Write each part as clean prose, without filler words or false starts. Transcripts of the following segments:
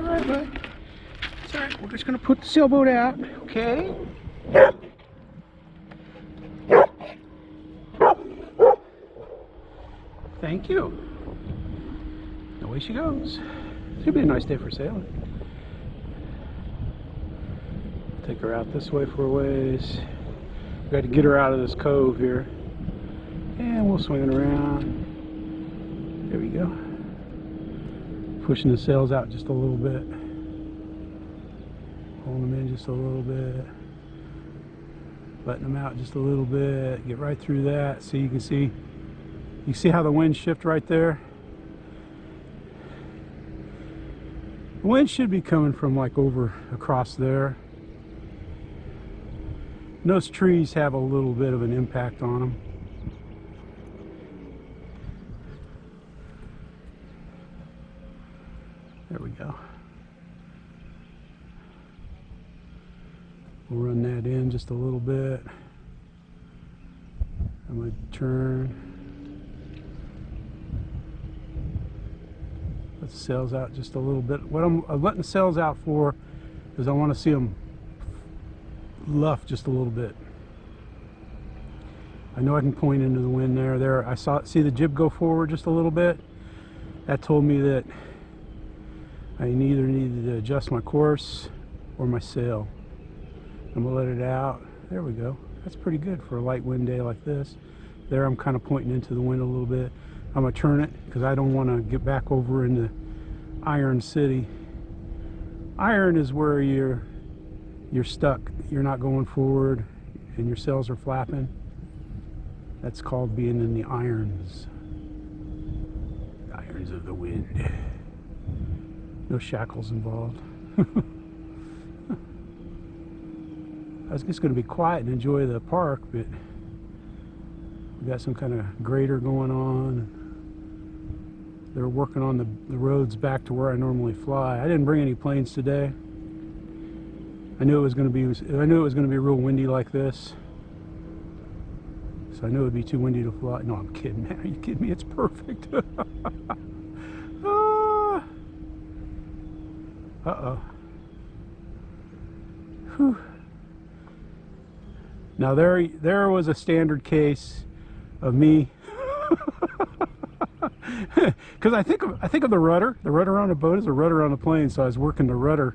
all right, bud. It's all right. We're just gonna put the sailboat out, okay? Thank you. Away she goes. It's gonna be a nice day for sailing. Take her out this way for a ways. We got to get her out of this cove here, and we'll swing it around. There we go. Pushing the sails out just a little bit. Pulling them in just a little bit. Letting them out just a little bit. Get right through that. So you can see. You see how the wind shift right there? The wind should be coming from like over across there. And those trees have a little bit of an impact on them. There we go. We'll run that in just a little bit. I'm going to turn. Let the sails out just a little bit. What I'm letting the sails out for is I want to see them luff just a little bit. I know I can point into the wind there. I see the jib go forward just a little bit. That told me that I either needed to adjust my course or my sail. I'm gonna let it out. There we go. That's pretty good for a light wind day like this. There I'm kind of pointing into the wind a little bit. I'm gonna turn it because I don't want to get back over into Iron City. Iron is where you're stuck. You're not going forward and your sails are flapping. That's called being in the irons. The irons of the wind. No shackles involved. I was just going to be quiet and enjoy the park, but we got some kind of grader going on. They're working on the roads back to where I normally fly. I didn't bring any planes today. I knew it was going to be real windy like this. So I knew it would be too windy to fly. No, I'm kidding, man. Are you kidding me? It's perfect. Uh-oh. Whew. Now there was a standard case of me, because I think of the rudder. The rudder on a boat is a rudder on a plane. So I was working the rudder,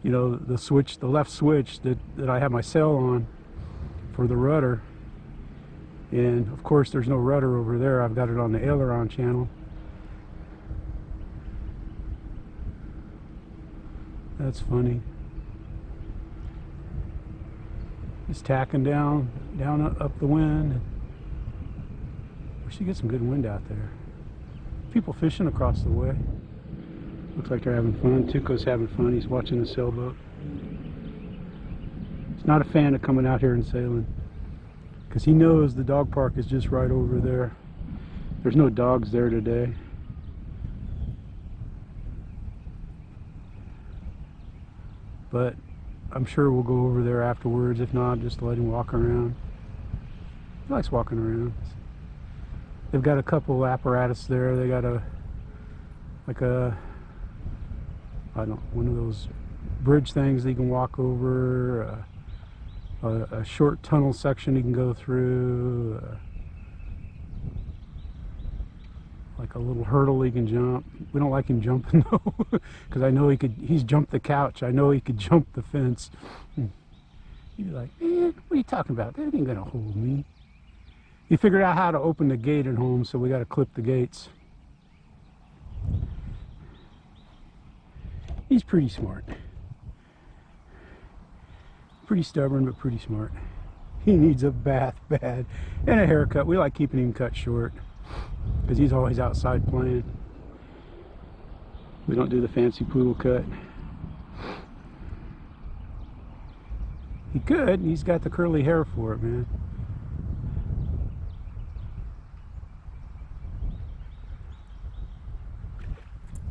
you know, the switch, the left switch that I have my sail on for the rudder. And of course, there's no rudder over there. I've got it on the aileron channel. That's funny. Just tacking down up the wind. We should get some good wind out there. People fishing across the way. Looks like they're having fun. Tuco's having fun. He's watching the sailboat. He's not a fan of coming out here and sailing because he knows the dog park is just right over there. There's no dogs there today. But I'm sure we'll go over there afterwards. If not, just let him walk around. He likes walking around. They've got a couple apparatus there. They got one of those bridge things that you can walk over, a short tunnel section you can go through, like a little hurdle he can jump. We don't like him jumping though, because I know he's jumped the couch. I know he could jump the fence. He'd be like, man, what are you talking about? That ain't gonna hold me. He figured out how to open the gate at home, so we got to clip the gates. He's pretty smart. Pretty stubborn, but pretty smart. He needs a bath bad and a haircut. We like keeping him cut short because he's always outside playing. We don't do the fancy poodle cut. He could, and he's got the curly hair for it, man.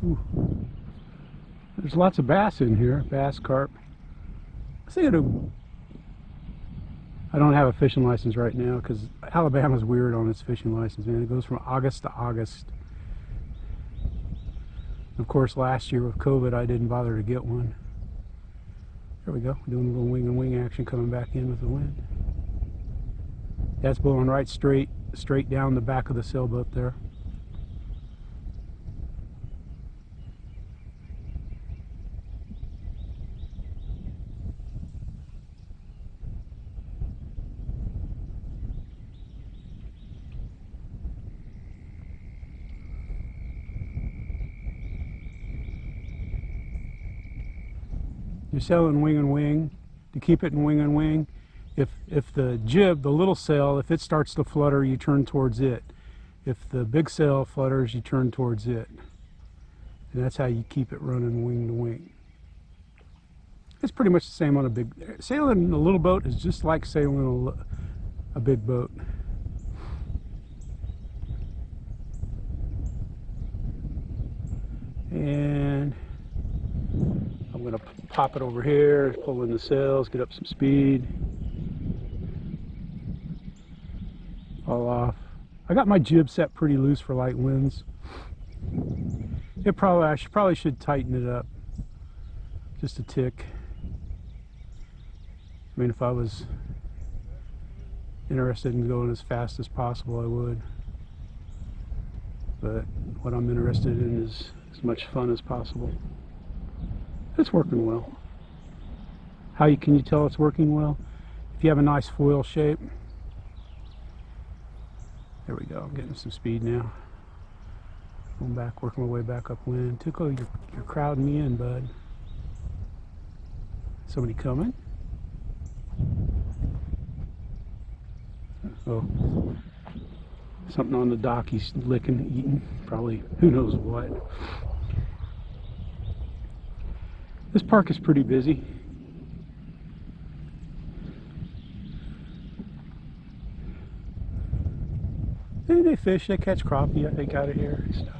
Ooh. There's lots of bass in here, bass, carp. I don't have a fishing license right now because Alabama's weird on its fishing license, man. It goes from August to August. Of course, last year with COVID, I didn't bother to get one. There we go, doing a little wing and wing action coming back in with the wind. That's blowing right straight down the back of the sailboat there. You're sailing wing and wing. To keep it in wing and wing, if the jib, the little sail, if it starts to flutter, you turn towards it. If the big sail flutters, you turn towards it. And that's how you keep it running wing to wing. It's pretty much the same on a big... Sailing a little boat is just like sailing a big boat. And I'm going to pop it over here, pull in the sails, get up some speed. All off. I got my jib set pretty loose for light winds. I probably should tighten it up just a tick. I mean, if I was interested in going as fast as possible, I would. But what I'm interested in is as much fun as possible. It's working well. How can you tell it's working well? If you have a nice foil shape. There we go, I'm getting some speed now. Going back, working my way back upwind. Tuco, you're crowding me in, bud. Somebody coming? Oh, something on the dock he's licking, eating, probably who knows what. This park is pretty busy. They fish, they catch crappie, I think, out of here and stuff.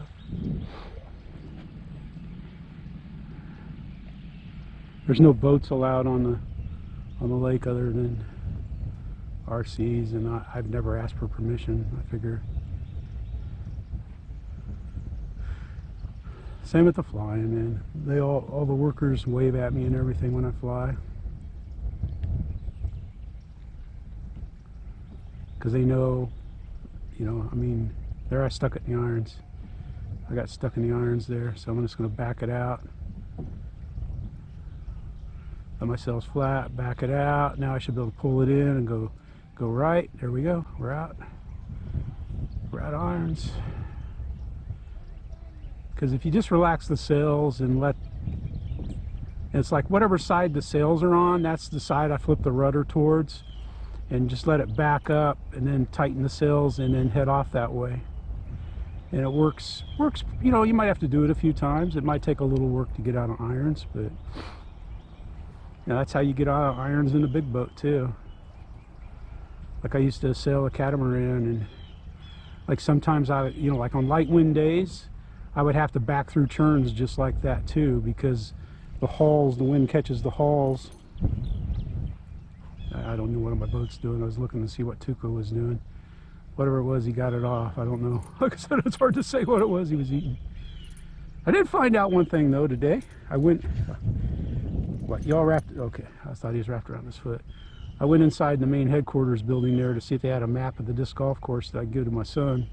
There's no boats allowed on the lake other than RCs, and I've never asked for permission. I figure. Same with the flying, man. They all the workers wave at me and everything when I fly, because they know, you know. I mean, there I stuck it in the irons. I got stuck in the irons there, so I'm just going to back it out. Let my sails flat, back it out. Now I should be able to pull it in and go right. There we go. We're out. We're out of irons. Because if you just relax the sails and it's like whatever side the sails are on, that's the side I flip the rudder towards, and just let it back up and then tighten the sails and then head off that way. And it works, you know. You might have to do it a few times. It might take a little work to get out of irons, but you know, that's how you get out of irons in a big boat too. Like I used to sail a catamaran, and like sometimes you know, like on light wind days, I would have to back through turns just like that too, because the hulls, the wind catches the hulls. I don't know what my boat's doing. I was looking to see what Tuco was doing. Whatever it was, he got it off. I don't know. Like I said, it's hard to say what it was he was eating. I did find out one thing though today. I went, what, y'all wrapped, okay, I thought he was wrapped around his foot. I went inside the main headquarters building there to see if they had a map of the disc golf course that I'd give to my son.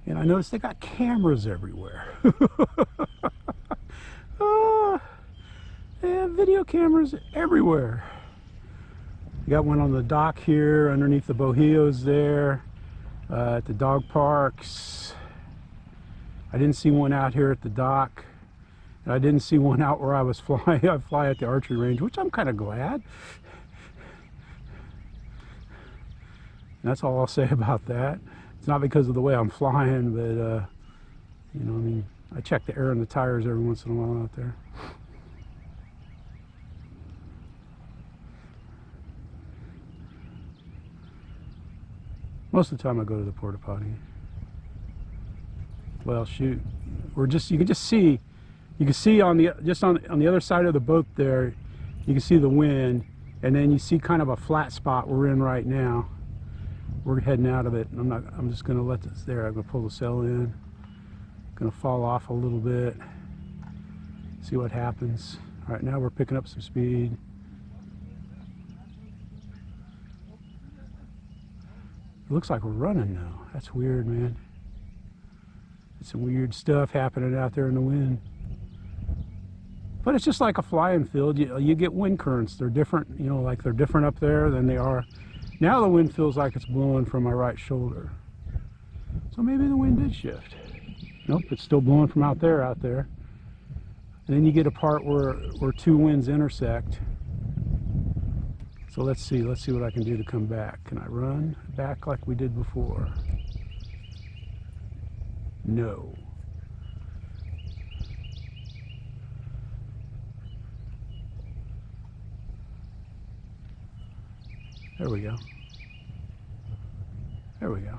And I noticed they got cameras everywhere. They have video cameras everywhere. You got one on the dock here, underneath the bohíos there, at the dog parks. I didn't see one out here at the dock. And I didn't see one out where I was flying. I fly at the archery range, which I'm kind of glad. And that's all I'll say about that. It's not because of the way I'm flying, but you know, I mean, I check the air in the tires every once in a while out there. Most of the time I go to the porta potty. Well, shoot, you can just see, you can see on the on the other side of the boat there, you can see the wind, and then you see kind of a flat spot we're in right now. We're heading out of it. I'm just going to let this there. I'm going to pull the sail in. Gonna fall off a little bit, see what happens. All right, now we're picking up some speed. It looks like we're running now. That's weird, man. It's some weird stuff happening out there in the wind. But it's just like a flying field. You get wind currents. They're different, you know, like they're different up there than they are. Now the wind feels like it's blowing from my right shoulder. So maybe the wind did shift. Nope, it's still blowing from out there. And then you get a part where two winds intersect. So let's see what I can do to come back. Can I run back like we did before? No. There we go. There we go.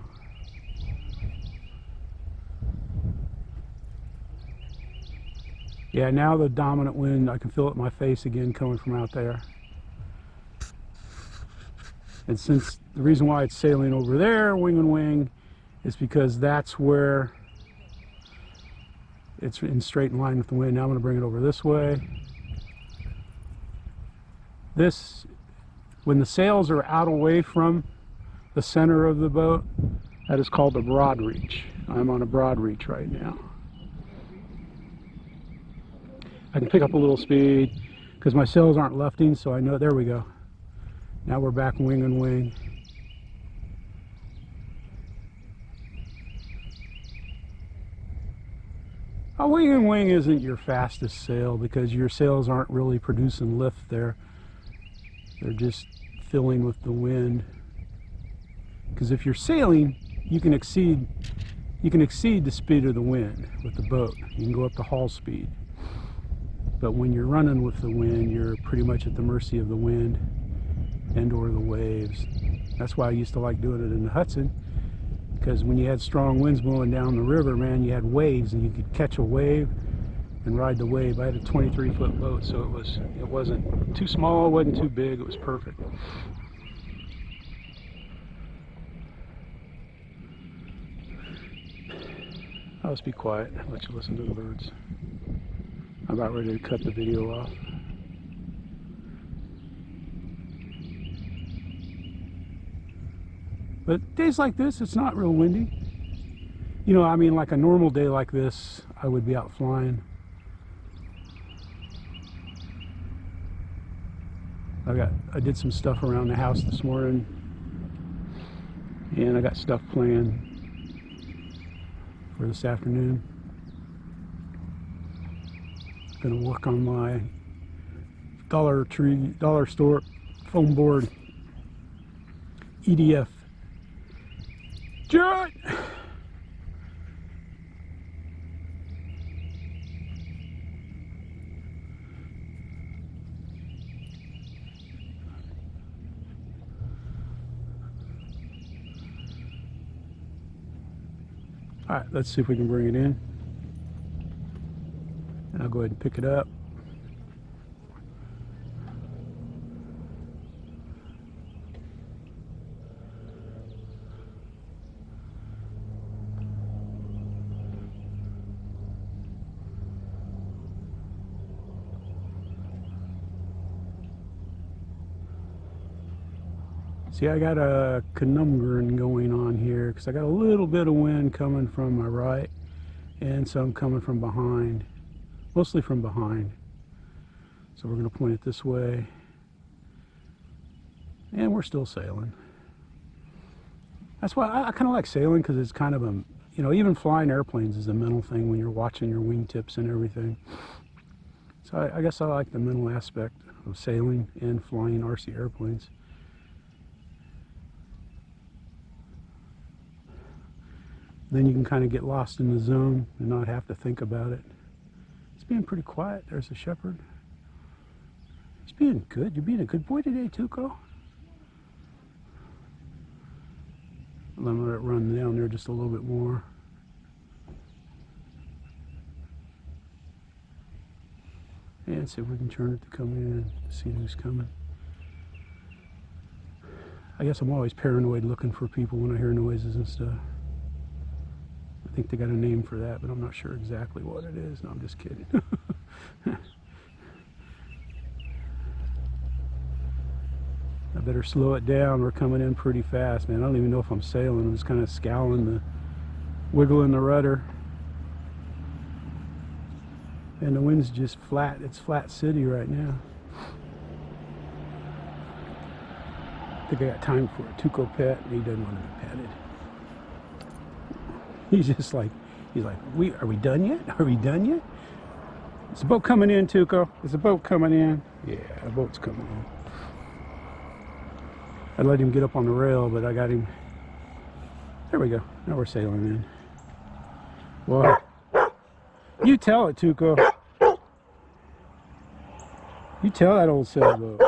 Yeah, now the dominant wind, I can feel it in my face again coming from out there. And since the reason why it's sailing over there, wing and wing, is because that's where it's in straight line with the wind. Now I'm going to bring it over this way. When the sails are out away from the center of the boat, that is called a broad reach. I'm on a broad reach right now. I can pick up a little speed because my sails aren't lefting, so I know, there we go. Now we're back wing and wing. A wing and wing isn't your fastest sail because your sails aren't really producing lift there. They're just filling with the wind. Because if you're sailing, you can exceed the speed of the wind with the boat. You can go up to hull speed. But when you're running with the wind, you're pretty much at the mercy of the wind and or the waves. That's why I used to like doing it in the Hudson, because when you had strong winds blowing down the river, man, you had waves and you could catch a wave and ride the wave. I had a 23-foot boat, so it wasn't too small, it wasn't too big, it was perfect. I'll just be quiet and let you listen to the birds. I'm about ready to cut the video off. But days like this, it's not real windy. You know, I mean, like a normal day like this, I would be out flying. I did some stuff around the house this morning, and I got stuff planned for this afternoon. Gonna work on my Dollar Store foam board EDF jet. All right, let's see if we can bring it in. And I'll go ahead and pick it up. See, I got a conundrum going on here because I got a little bit of wind coming from my right and some coming from behind. Mostly from behind. So we're going to point it this way. And we're still sailing. That's why I kind of like sailing, because it's kind of a, you know, even flying airplanes is a mental thing when you're watching your wingtips and everything. So I guess I like the mental aspect of sailing and flying RC airplanes. Then you can kind of get lost in the zone and not have to think about it. Being pretty quiet. There's a shepherd. He's being good. You're being a good boy today, Tuco. Let it run down there just a little bit more. And see if we can turn it to come in, see who's coming. I guess I'm always paranoid looking for people when I hear noises and stuff. think they got a name for that, but I'm not sure exactly what it is. No, I'm just kidding. I better slow it down. We're coming in pretty fast, man. I don't even know if I'm sailing. I'm just kind of scowling, wiggling the rudder. And the wind's just flat. It's flat city right now. I think I got time for a Tuco pet. He doesn't want to be petted. He's just like, are we done yet? Are we done yet? Is the boat coming in, Tuco? Is the boat coming in? Yeah, the boat's coming in. I let him get up on the rail, but I got him. There we go. Now we're sailing in. Well, you tell it, Tuco. You tell that old sailboat.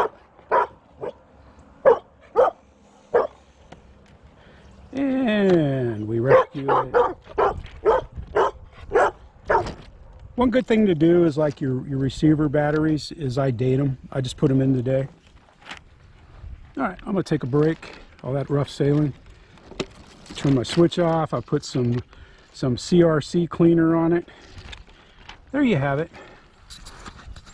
And we rescue it. One good thing to do is like your receiver batteries is I date them. I just put them in today. All right, I'm gonna take a break. All that rough sailing. Turn my switch off. I put some CRC cleaner on it. There you have it.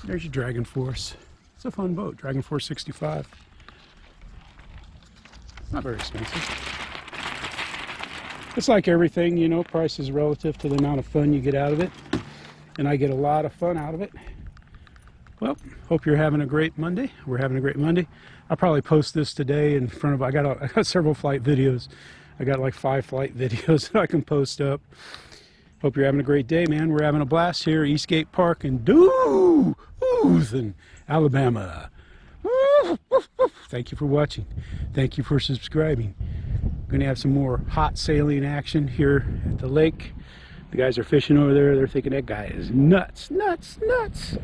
There's your DragonForce. It's a fun boat, DragonForce 65. It's not very expensive. It's like everything, you know, price is relative to the amount of fun you get out of it. And I get a lot of fun out of it. Well, hope you're having a great Monday. We're having a great Monday. I'll probably post this today in front of, I got several flight videos. I got like 5 flight videos that I can post up. Hope you're having a great day, man. We're having a blast here at Eastgate Park in Dothan, Alabama. Thank you for watching. Thank you for subscribing. Going to have some more hot sailing action here at the lake. The guys are fishing over there. They're thinking that guy is nuts, nuts, nuts.